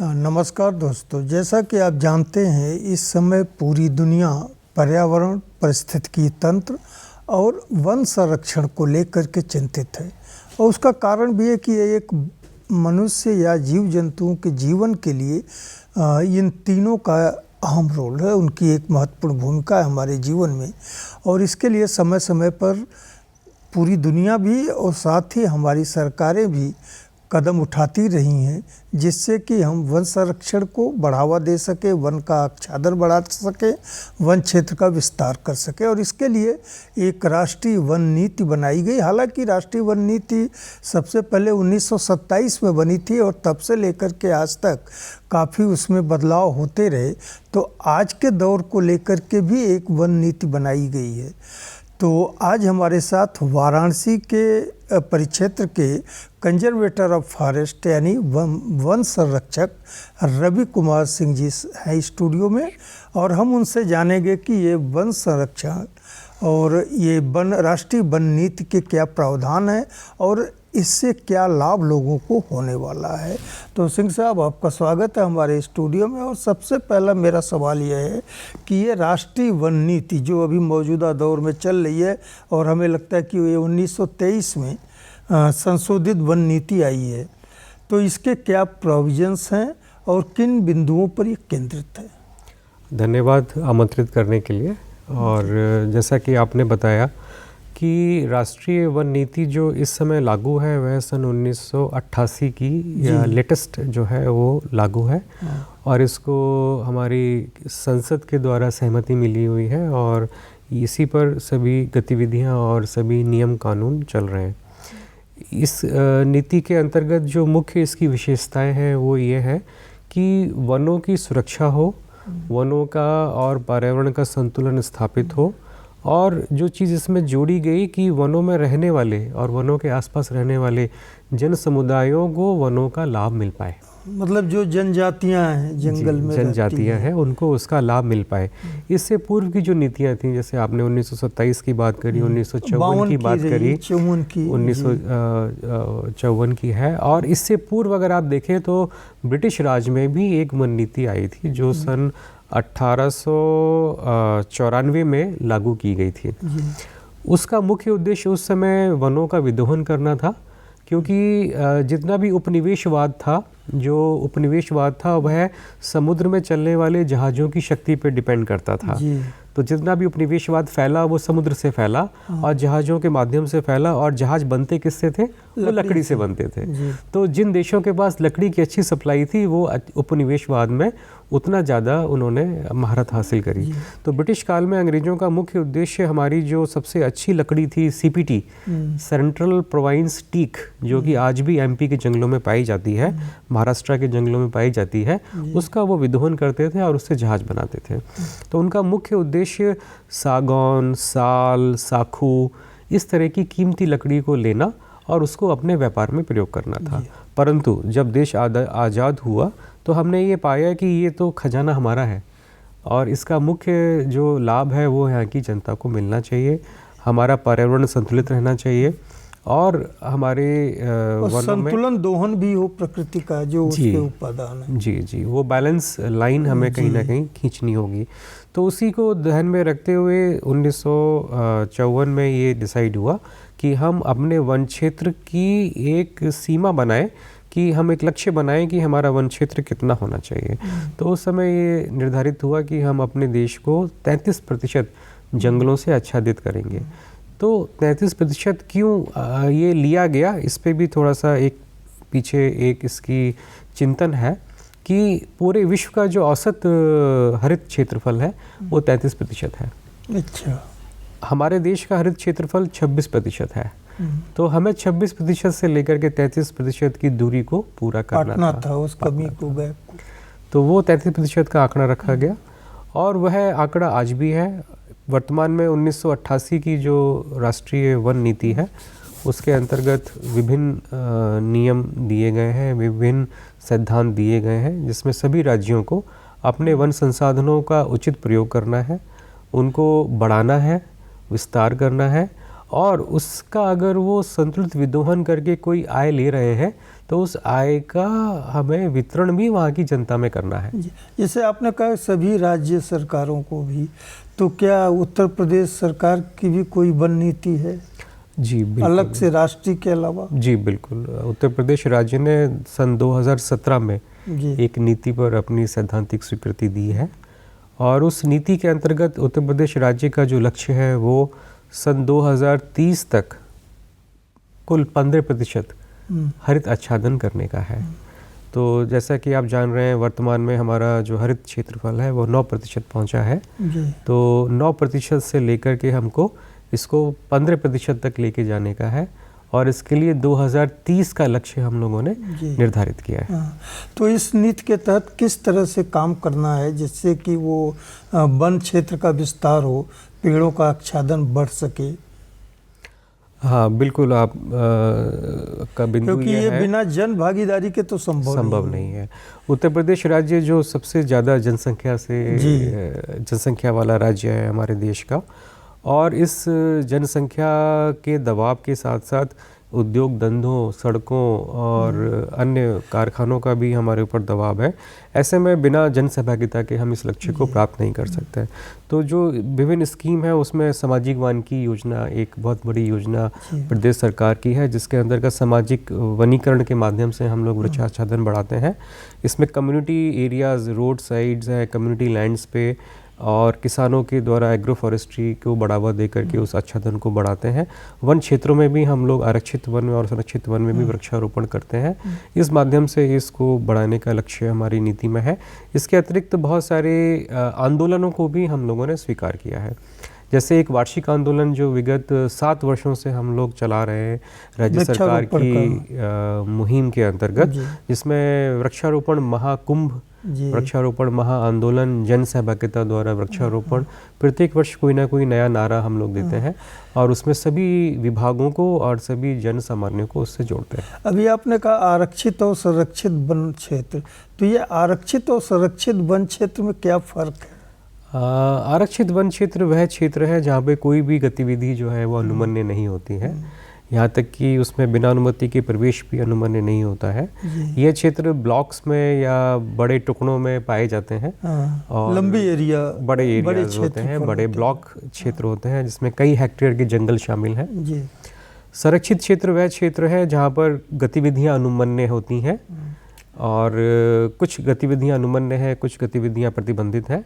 नमस्कार दोस्तों, जैसा कि आप जानते हैं इस समय पूरी दुनिया पर्यावरण, पारिस्थितिकी तंत्र और वन संरक्षण को लेकर के चिंतित है। और उसका कारण भी है कि ये एक मनुष्य या जीव जंतुओं के जीवन के लिए इन तीनों का अहम रोल है, उनकी एक महत्वपूर्ण भूमिका है हमारे जीवन में। और इसके लिए समय समय पर पूरी दुनिया भी और साथ ही हमारी सरकारें भी कदम उठाती रही हैं, जिससे कि हम वन संरक्षण को बढ़ावा दे सके, वन का आच्छादन बढ़ा सके, वन क्षेत्र का विस्तार कर सके। और इसके लिए एक राष्ट्रीय वन नीति बनाई गई। हालांकि राष्ट्रीय वन नीति सबसे पहले 1927 में बनी थी और तब से लेकर के आज तक काफ़ी उसमें बदलाव होते रहे। तो आज के दौर को लेकर के भी एक वन नीति बनाई गई है। तो आज हमारे साथ वाराणसी के परिक्षेत्र के कंजर्वेटर ऑफ फॉरेस्ट यानी वन संरक्षक रवि कुमार सिंह जी हैं स्टूडियो में, और हम उनसे जानेंगे कि ये वन संरक्षण और ये राष्ट्रीय वन नीति के क्या प्रावधान है और इससे क्या लाभ लोगों को होने वाला है। तो सिंह साहब, आपका स्वागत है हमारे स्टूडियो में। और सबसे पहला मेरा सवाल यह है कि ये राष्ट्रीय वन नीति जो अभी मौजूदा दौर में चल रही है, और हमें लगता है कि ये 1923 में संशोधित वन नीति आई है, तो इसके क्या प्रोविजंस हैं और किन बिंदुओं पर ये केंद्रित है? धन्यवाद आमंत्रित करने के लिए। और जैसा कि आपने बताया कि राष्ट्रीय वन नीति जो इस समय लागू है वह सन 1988 की या लेटेस्ट जो है वो लागू है। और इसको हमारी संसद के द्वारा सहमति मिली हुई है और इसी पर सभी गतिविधियां और सभी नियम कानून चल रहे हैं। इस नीति के अंतर्गत जो मुख्य इसकी विशेषताएं हैं वो ये है कि वनों की सुरक्षा हो, वनों का और पर्यावरण का संतुलन स्थापित हो, और जो चीज़ इसमें जोड़ी गई कि वनों में रहने वाले और वनों के आसपास रहने वाले जन समुदायों को वनों का लाभ मिल पाए। मतलब जो जनजातियां हैं जंगल में जनजातियां हैं उनको उसका लाभ मिल पाए। इससे पूर्व की जो नीतियां थी, जैसे आपने 1927 की बात करी, 1954 की बात करी, 1954 की है। और इससे पूर्व अगर आप देखें तो ब्रिटिश राज में भी एक वन नीति आई थी जो सन 1894 में लागू की गई थी। उसका मुख्य उद्देश्य उस समय वनों का विदोहन करना था, क्योंकि जितना भी उपनिवेशवाद था वह समुद्र में चलने वाले जहाज़ों की शक्ति पर डिपेंड करता था। तो जितना भी उपनिवेशवाद फैला वो समुद्र से फैला और जहाज़ों के माध्यम से फैला। और जहाज़ बनते किससे थे? वो लकड़ी से बनते थे। तो जिन देशों के पास लकड़ी की अच्छी सप्लाई थी वो उपनिवेशवाद में उतना ज़्यादा उन्होंने महारत हासिल करी। तो ब्रिटिश काल में अंग्रेज़ों का मुख्य उद्देश्य हमारी जो सबसे अच्छी लकड़ी थी CPT, सेंट्रल प्रोविंस टीक, जो कि आज भी MP के जंगलों में पाई जाती है, महाराष्ट्र के जंगलों में पाई जाती है, उसका वो विदोहन करते थे और उससे जहाज़ बनाते थे। तो उनका मुख्य उद्देश्य सागौन, साल, साखू, इस तरह की कीमती लकड़ी को लेना और उसको अपने व्यापार में प्रयोग करना था। परंतु जब देश आज़ाद हुआ तो हमने ये पाया कि ये तो खजाना हमारा है और इसका मुख्य जो लाभ है वो यहाँ की जनता को मिलना चाहिए। हमारा पर्यावरण संतुलित रहना चाहिए और हमारे संतुलन दोहन भी हो प्रकृति का जो उसके उपादान है। जी, वो बैलेंस लाइन हमें कहीं ना कहीं खींचनी होगी। तो उसी को ध्यान में रखते हुए 1954 में ये डिसाइड हुआ कि हम अपने वन क्षेत्र की एक सीमा बनाएं, कि हम एक लक्ष्य बनाएं कि हमारा वन क्षेत्र कितना होना चाहिए। तो उस समय ये निर्धारित हुआ कि हम अपने देश को 33% जंगलों से आच्छादित करेंगे। तो 33% क्यों ये लिया गया, इस पे भी थोड़ा सा एक पीछे एक इसकी चिंतन है कि पूरे विश्व का जो औसत हरित क्षेत्रफल है वो 33% है। अच्छा। हमारे देश का हरित क्षेत्रफल 26% है। तो हमें 26% से लेकर के 33% की दूरी को पूरा करना था उस कमी को गैप। तो वो 33% का आंकड़ा रखा गया और वह आंकड़ा आज भी है। वर्तमान में 1988 की जो राष्ट्रीय वन नीति है उसके अंतर्गत विभिन्न नियम दिए गए हैं, विभिन्न सिद्धांत दिए गए हैं, जिसमें सभी राज्यों को अपने वन संसाधनों का उचित प्रयोग करना है, उनको बढ़ाना है, विस्तार करना है और उसका अगर वो संतुलित विदोहन करके कोई आय ले रहे हैं तो उस आय का हमें वितरण भी वहाँ की जनता में करना है। जैसे आपने कहा सभी राज्य सरकारों को भी, तो क्या उत्तर प्रदेश सरकार की भी कोई वन नीति है? जी बिल्कुल, अलग से राष्ट्रीय के अलावा? जी बिल्कुल, उत्तर प्रदेश राज्य ने सन 2017 में एक नीति पर अपनी सैद्धांतिक स्वीकृति दी है और उस नीति के अंतर्गत उत्तर प्रदेश राज्य का जो लक्ष्य है वो सन 2030 तक कुल 15% हरित आच्छादन करने का है। तो जैसा कि आप जान रहे हैं वर्तमान में हमारा जो हरित क्षेत्रफल है वो 9% पहुंचा है। तो 9% से लेकर के हमको इसको 15% तक लेके जाने का है और इसके लिए 2030 का लक्ष्य हम लोगों ने निर्धारित किया है। तो इस नीति के तहत किस तरह से काम करना है जिससे कि वो वन क्षेत्र का विस्तार हो, पेड़ों का आच्छादन बढ़ सके? हाँ बिल्कुल, आप का बिंदु क्योंकि ये बिना जन भागीदारी के तो संभव नहीं है। उत्तर प्रदेश राज्य जो सबसे ज़्यादा जनसंख्या वाला राज्य है हमारे देश का, और इस जनसंख्या के दबाव के साथ साथ उद्योग धंधों, सड़कों और अन्य कारखानों का भी हमारे ऊपर दबाव है। ऐसे में बिना जन सहभागिता के हम इस लक्ष्य को प्राप्त नहीं कर सकते। तो जो विभिन्न स्कीम है उसमें सामाजिक वानिकी योजना एक बहुत बड़ी योजना प्रदेश सरकार की है, जिसके अंतर्गत सामाजिक वनीकरण के माध्यम से हम लोग वृक्षाच्छादन बढ़ाते हैं। इसमें कम्युनिटी एरियाज़, रोड साइड्स हैं, कम्युनिटी लैंड्स पे और किसानों के द्वारा एग्रो फॉरेस्ट्री को बढ़ावा दे करके उस आच्छादन को बढ़ाते हैं। वन क्षेत्रों में भी हम लोग आरक्षित वन में और संरक्षित वन में भी वृक्षारोपण करते हैं। इस माध्यम से इसको बढ़ाने का लक्ष्य हमारी नीति में है। इसके अतिरिक्त बहुत सारे आंदोलनों को भी हम लोगों ने स्वीकार किया है। जैसे एक वार्षिक आंदोलन जो विगत 7 वर्षों से हम लोग चला रहे हैं राज्य सरकार की मुहिम के अंतर्गत, जिसमें वृक्षारोपण महाकुंभ, वृक्षारोपण महा आंदोलन, जन सहभागिता द्वारा वृक्षारोपण, प्रत्येक वर्ष कोई ना कोई नया नारा हम लोग देते हैं और उसमें सभी विभागों को और सभी जन सामान्यों को उससे जोड़ते हैं। अभी आपने कहा आरक्षित और संरक्षित वन क्षेत्र, तो ये आरक्षित और संरक्षित वन क्षेत्र में क्या फर्क है? आरक्षित वन क्षेत्र वह क्षेत्र है जहाँ पे कोई भी गतिविधि जो है वो अनुमन्य नहीं होती है, यहाँ तक कि उसमें बिना अनुमति के प्रवेश भी अनुमन्य नहीं होता है। ये क्षेत्र ब्लॉक्स में या बड़े टुकड़ों में पाए जाते हैं और लंबी एरिया, बड़े एरियाज होते हैं, बड़े ब्लॉक क्षेत्र होते हैं जिसमें कई हेक्टेयर के जंगल शामिल हैं। संरक्षित क्षेत्र वह क्षेत्र है जहाँ पर गतिविधियाँ अनुमन्य होती हैं और कुछ गतिविधियाँ अनुमन्य हैं, कुछ गतिविधियाँ प्रतिबंधित हैं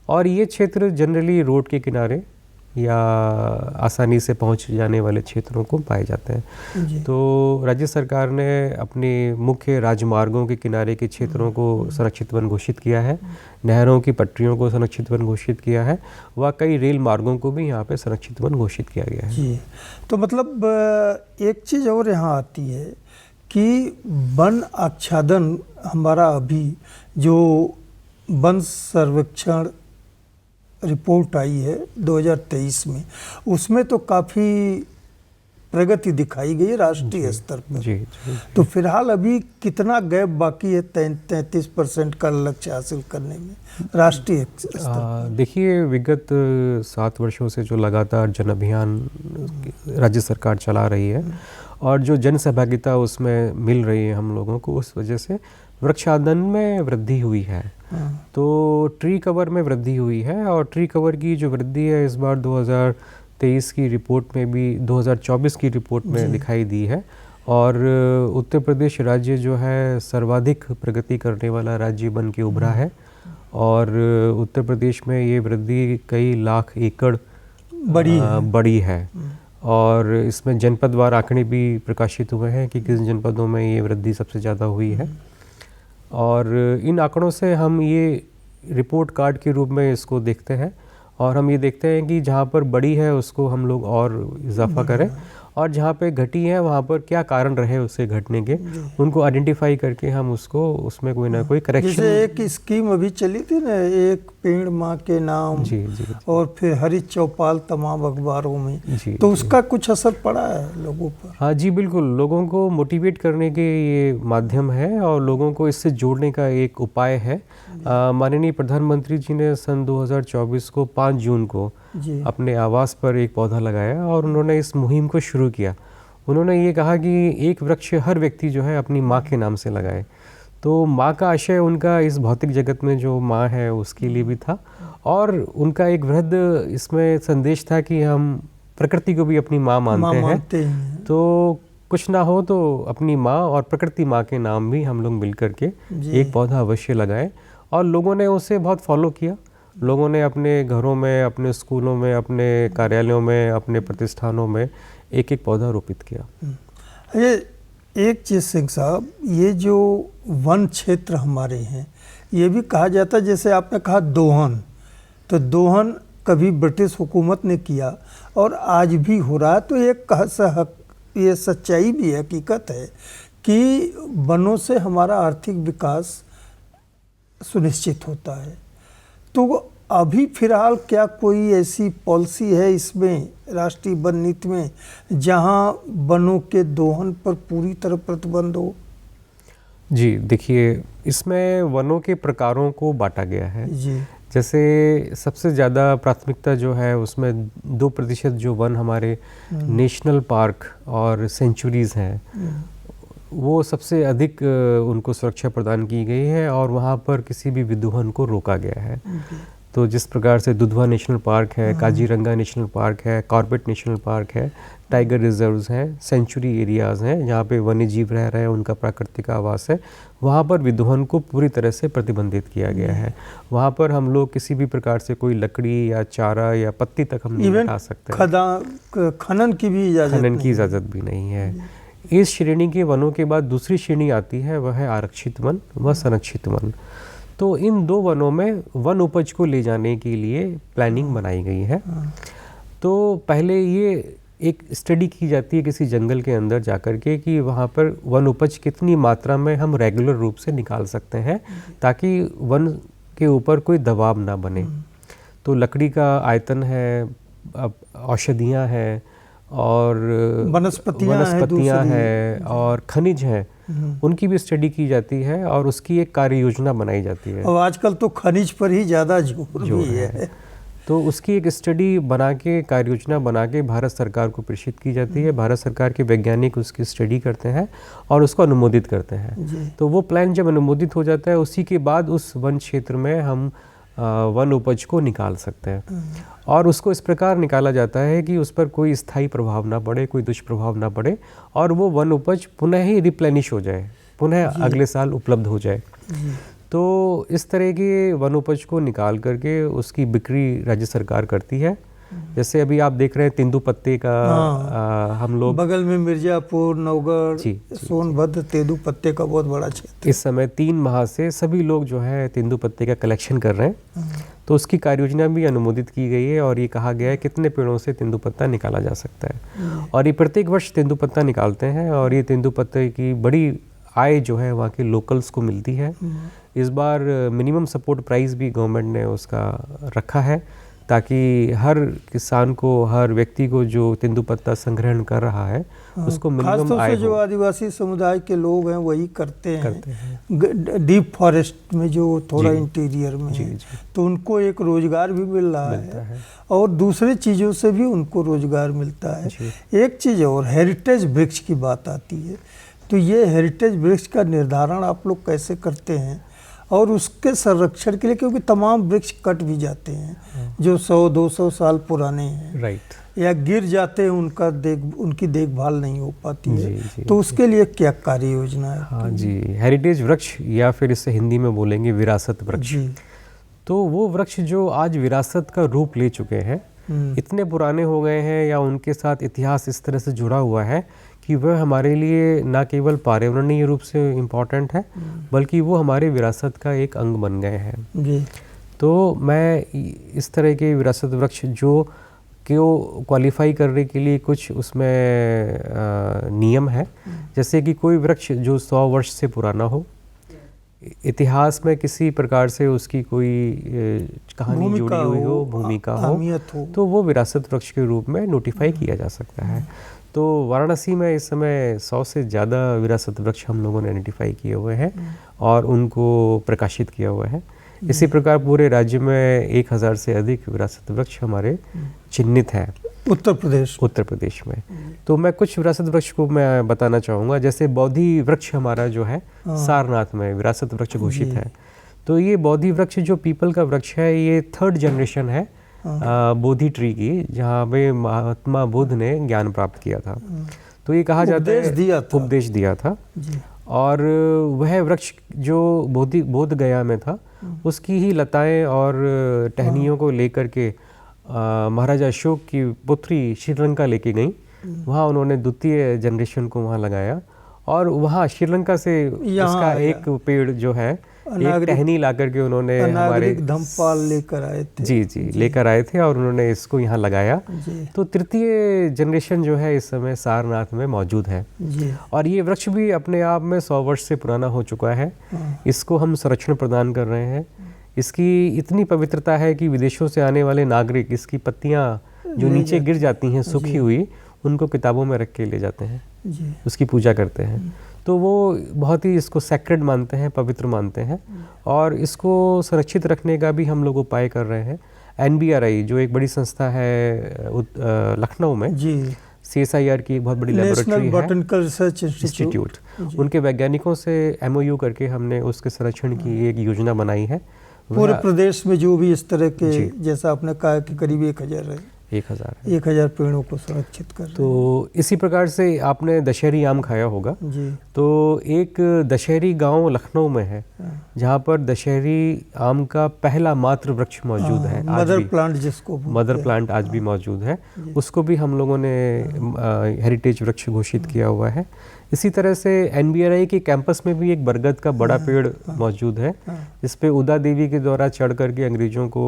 और ये क्षेत्र जनरली रोड के किनारे या आसानी से पहुंच जाने वाले क्षेत्रों को पाए जाते हैं। तो राज्य सरकार ने अपने मुख्य राजमार्गों के किनारे के क्षेत्रों को संरक्षित वन घोषित किया है, नहरों की पटरियों को संरक्षित वन घोषित किया है, व कई रेल मार्गों को भी यहाँ पे संरक्षित वन घोषित किया गया है। जी, तो मतलब एक चीज़ और यहाँ आती है कि वन आच्छादन हमारा अभी जो वन सर्वेक्षण रिपोर्ट आई है 2023 में, उसमें तो काफ़ी प्रगति दिखाई गई राष्ट्रीय स्तर पर। जी। तो फिलहाल अभी कितना गैप बाकी है 33% का लक्ष्य हासिल करने में राष्ट्रीय स्तर? देखिए, विगत 7 वर्षों से जो लगातार जन अभियान राज्य सरकार चला रही है और जो जन सहभागिता उसमें मिल रही है हम लोगों को, उस वजह से वृक्षाच्छादन में वृद्धि हुई है। तो ट्री कवर में वृद्धि हुई है और ट्री कवर की जो वृद्धि है इस बार 2023 की रिपोर्ट में भी 2024 की रिपोर्ट में दिखाई दी है और उत्तर प्रदेश राज्य जो है सर्वाधिक प्रगति करने वाला राज्य बन के उभरा है और उत्तर प्रदेश में ये वृद्धि कई लाख एकड़ बड़ी है और इसमें जनपदवार आंकड़े भी प्रकाशित हुए हैं कि किस जनपदों में ये वृद्धि सबसे ज़्यादा हुई है और इन आंकड़ों से हम ये रिपोर्ट कार्ड के रूप में इसको देखते हैं और हम ये देखते हैं कि जहाँ पर बड़ी है उसको हम लोग और इजाफा करें और जहाँ पे घटी है वहाँ पर क्या कारण रहे उससे घटने के, उनको आइडेंटिफाई करके हम उसको उसमें कोई ना कोई करेक्शन। जैसे एक स्कीम अभी चली थी ना, एक पेड़ माँ के नाम, जी, और फिर हरित चौपाल तमाम अखबारों में, तो उसका कुछ असर पड़ा है लोगों पर? हाँ जी बिल्कुल, लोगों को मोटिवेट करने के ये माध्यम है और लोगों को इससे जोड़ने का एक उपाय है। माननीय प्रधानमंत्री जी ने सन 2024 को 5 जून को जी। अपने आवास पर एक पौधा लगाया और उन्होंने इस मुहिम को शुरू किया। उन्होंने ये कहा कि एक वृक्ष हर व्यक्ति जो है अपनी माँ के नाम से लगाए। तो माँ का आशय उनका इस भौतिक जगत में जो माँ है उसके लिए भी था, और उनका एक वृहद इसमें संदेश था कि हम प्रकृति को भी अपनी माँ मानते हैं। तो कुछ ना हो तो अपनी माँ और प्रकृति माँ के नाम भी हम लोग मिल कर के एक पौधा अवश्य लगाएं। और लोगों ने उसे बहुत फॉलो किया। लोगों ने अपने घरों में, अपने स्कूलों में, अपने कार्यालयों में, अपने प्रतिष्ठानों में एक एक पौधा रोपित किया। ये एक चीज़ सिंह साहब, ये जो वन क्षेत्र हमारे हैं, ये भी कहा जाता है, जैसे आपने कहा दोहन, तो दोहन कभी ब्रिटिश हुकूमत ने किया और आज भी हो रहा है। तो ये सच्चाई भी है, हकीकत है कि वनों से हमारा आर्थिक विकास सुनिश्चित होता है। तो अभी फिलहाल क्या कोई ऐसी पॉलिसी है इसमें, राष्ट्रीय वन नीति में, जहां वनों के दोहन पर पूरी तरह प्रतिबंध हो? जी देखिए, इसमें वनों के प्रकारों को बांटा गया है जी। जैसे सबसे ज़्यादा प्राथमिकता जो है उसमें 2% जो वन हमारे नेशनल पार्क और सेंचुरीज़ हैं वो सबसे अधिक उनको सुरक्षा प्रदान की गई है और वहाँ पर किसी भी विदोहन को रोका गया है। तो जिस प्रकार से दुधवा नेशनल पार्क है, काजीरंगा नेशनल पार्क है, कॉर्बेट नेशनल पार्क है, टाइगर रिजर्व्स हैं, सेंचुरी एरियाज़ हैं जहाँ पे वन्य जीव रह रहे हैं, उनका प्राकृतिक आवास है, वहाँ पर विदोहन को पूरी तरह से प्रतिबंधित किया गया है। वहाँ पर हम लोग किसी भी प्रकार से कोई लकड़ी या चारा या पत्ती तक हम नहीं उठा सकते। खनन की भी इजाज़त भी नहीं है। इस श्रेणी के वनों के बाद दूसरी श्रेणी आती है, वह है आरक्षित वन व संरक्षित वन। तो इन दो वनों में वन उपज को ले जाने के लिए प्लानिंग बनाई गई है। तो पहले ये एक स्टडी की जाती है किसी जंगल के अंदर जाकर के कि वहाँ पर वन उपज कितनी मात्रा में हम रेगुलर रूप से निकाल सकते हैं ताकि वन के ऊपर कोई दबाव ना बने। तो लकड़ी का आयतन है, औषधियाँ हैं और वनस्पतियाँ हैं और खनिज हैं, उनकी भी स्टडी की जाती है और उसकी एक कार्य योजना बनाई जाती है। और आजकल तो खनिज पर ही ज़्यादा जोर भी है। तो उसकी एक स्टडी बना के, कार्य योजना बना के भारत सरकार को प्रेषित की जाती है। भारत सरकार के वैज्ञानिक उसकी स्टडी करते हैं और उसको अनुमोदित करते हैं। तो वो प्लान जब अनुमोदित हो जाता है उसी के बाद उस वन क्षेत्र में हम वन उपज को निकाल सकते हैं। और उसको इस प्रकार निकाला जाता है कि उस पर कोई स्थायी प्रभाव ना पड़े, कोई दुष्प्रभाव ना पड़े और वो वन उपज पुनः ही रिप्लेनिश हो जाए, पुनः अगले साल उपलब्ध हो जाए। तो इस तरह के वन उपज को निकाल करके उसकी बिक्री राज्य सरकार करती है। जैसे अभी आप देख रहे हैं तेंदुपत्ते का हम लोग बगल में मिर्जापुर, नवगढ़, सोनभद्र तेंदुपत्ते का बहुत बड़ा क्षेत्र। इस समय 3 माह से सभी लोग जो है तेंदुपत्ते का कलेक्शन कर रहे हैं। तो उसकी कार्य योजना भी अनुमोदित की गई है और ये कहा गया है कितने पेड़ों से तेंदुपत्ता निकाला जा सकता है। और ये प्रत्येक वर्ष तेंदुपत्ता निकालते हैं और ये तेंदुपत्ते की बड़ी आय जो है वहाँ के लोकल्स को मिलती है। इस बार मिनिमम सपोर्ट प्राइस भी गवर्नमेंट ने उसका रखा है ताकि हर किसान को, हर व्यक्ति को जो तेंदुपत्ता संग्रहण कर रहा है उसको मिनिमम आय हो। जो आदिवासी समुदाय के लोग हैं वही करते हैं। डीप फॉरेस्ट में जो थोड़ा इंटीरियर में है, तो उनको एक रोजगार भी मिल रहा है और दूसरी चीज़ों से भी उनको रोजगार मिलता है। एक चीज़ और, हेरिटेज वृक्ष की बात आती है, तो ये हेरिटेज वृक्ष का निर्धारण आप लोग कैसे करते हैं और उसके संरक्षण के लिए, क्योंकि तमाम वृक्ष कट भी जाते हैं जो 100-200 साल पुराने हैं, या गिर जाते हैं, उनकी देखभाल नहीं हो पाती है। तो उसके लिए क्या कार्य योजना है? हाँ जी, हेरिटेज वृक्ष या फिर इसे हिंदी में बोलेंगे विरासत वृक्ष। तो वो वृक्ष जो आज विरासत का रूप ले चुके हैं, इतने पुराने हो गए हैं या उनके साथ इतिहास इस तरह से जुड़ा हुआ है कि वह हमारे लिए न केवल पर्यावरणीय रूप से इम्पॉर्टेंट है बल्कि वो हमारे विरासत का एक अंग बन गए हैं। तो मैं इस तरह के विरासत वृक्ष जो क्यों क्वालिफाई करने के लिए कुछ उसमें नियम है, जैसे कि कोई वृक्ष जो 100 वर्ष से पुराना हो, इतिहास में किसी प्रकार से उसकी कोई कहानी जुड़ी हुई हो, भूमिका हो, तो वो विरासत वृक्ष के रूप में नोटिफाई किया जा सकता है। तो वाराणसी में इस समय 100 से ज़्यादा विरासत वृक्ष हम लोगों ने आइडेंटिफाई किए हुए हैं और उनको प्रकाशित किया हुआ है। इसी प्रकार पूरे राज्य में 1000 से अधिक विरासत वृक्ष हमारे चिन्हित हैं उत्तर प्रदेश में। तो मैं कुछ विरासत वृक्ष को मैं बताना चाहूँगा। जैसे बोधि वृक्ष हमारा जो है सारनाथ में विरासत वृक्ष घोषित है। तो ये बोधि वृक्ष जो पीपल का वृक्ष है, ये 3rd जनरेशन है बोधि ट्री की, जहाँ पे महात्मा बुद्ध ने ज्ञान प्राप्त किया था। तो ये कहा जाता है उपदेश दिया था। और वह वृक्ष जो बोध गया में था, उसकी ही लताएं और टहनियों को लेकर के महाराजा अशोक की पुत्री श्रीलंका लेके गई। वहाँ उन्होंने 2य जनरेशन को वहाँ लगाया और वहाँ श्रीलंका से इसका एक पेड़ जो है, एक टहनी ला करके उन्होंने हमारे धम्मपाल लेकर आए थे। जी लेकर आए थे और उन्होंने इसको यहाँ लगाया। तो 3य जनरेशन जो है इस समय सारनाथ में मौजूद है। और ये वृक्ष भी अपने आप में 100 वर्ष से पुराना हो चुका है। इसको हम संरक्षण प्रदान कर रहे हैं। इसकी इतनी पवित्रता है कि विदेशों से आने वाले नागरिक इसकी पत्तियाँ जो नीचे गिर जाती हैं सूखी हुई, उनको किताबों में रख के ले जाते हैं, उसकी पूजा करते हैं। तो वो बहुत ही इसको सैक्रेड मानते हैं, पवित्र मानते हैं। और इसको सुरक्षित रखने का भी हम लोग उपाय कर रहे हैं। NBRI जो एक बड़ी संस्था है लखनऊ में, CSIR की एक बहुत बड़ी लेबोरेटरी है, बॉटनिकल रिसर्च इंस्टीट्यूट, उनके वैज्ञानिकों से MOU करके हमने उसके संरक्षण की एक योजना बनाई है। पूरे प्रदेश में जो भी इस तरह के, जैसा आपने कहा कि करीब 1000 पेड़ों को सुरक्षित कर। तो इसी प्रकार से आपने दशहरी आम खाया होगा। तो एक दशहरी गांव लखनऊ में है, जहां पर दशहरी आम का पहला मात्र वृक्ष मौजूद है। मदर प्लांट जिसको मदर प्लांट आज भी मौजूद है। उसको भी हम लोगों ने हेरिटेज वृक्ष घोषित किया हुआ है। इसी तरह से NBRI के कैंपस में भी एक बरगद का बड़ा पेड़ मौजूद है, जिस पे उदा देवी के द्वारा चढ़ करके अंग्रेजों को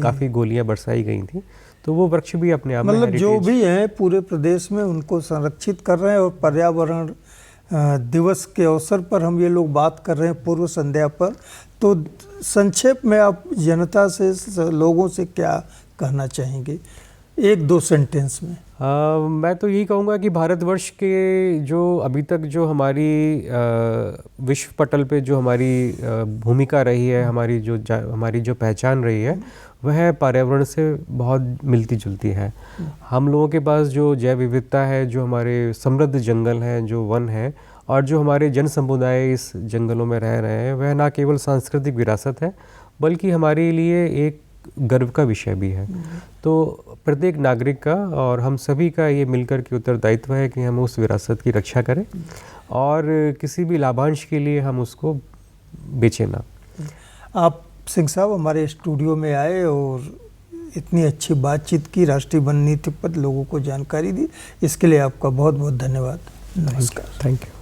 काफ़ी गोलियां बरसाई गई थी। तो वो वृक्ष भी अपने आप में मतलब जो भी हैं पूरे प्रदेश में उनको संरक्षित कर रहे हैं। और पर्यावरण दिवस के अवसर पर हम ये लोग बात कर रहे हैं पूर्व संध्या पर। तो संक्षेप में आप जनता से, लोगों से क्या कहना चाहेंगे 1-2 सेंटेंस में? मैं तो यही कहूँगा कि भारतवर्ष के जो अभी तक जो हमारी विश्व पटल पे जो हमारी भूमिका रही है, हमारी जो पहचान रही है, वह पर्यावरण से बहुत मिलती जुलती है। हम लोगों के पास जो जैव विविधता है, जो हमारे समृद्ध जंगल हैं, जो वन है, और जो हमारे जन समुदाय इस जंगलों में रह रहे हैं, वह ना केवल सांस्कृतिक विरासत है, बल्कि हमारे लिए एक गर्व का विषय भी है। तो प्रत्येक नागरिक का और हम सभी का ये मिलकर के उत्तरदायित्व है कि हम उस विरासत की रक्षा करें और किसी भी लाभांश के लिए हम उसको बेचें ना। आप सिंह साहब हमारे स्टूडियो में आए और इतनी अच्छी बातचीत की, राष्ट्रीय वन नीति पर लोगों को जानकारी दी, इसके लिए आपका बहुत बहुत धन्यवाद। नमस्कार। Thank you.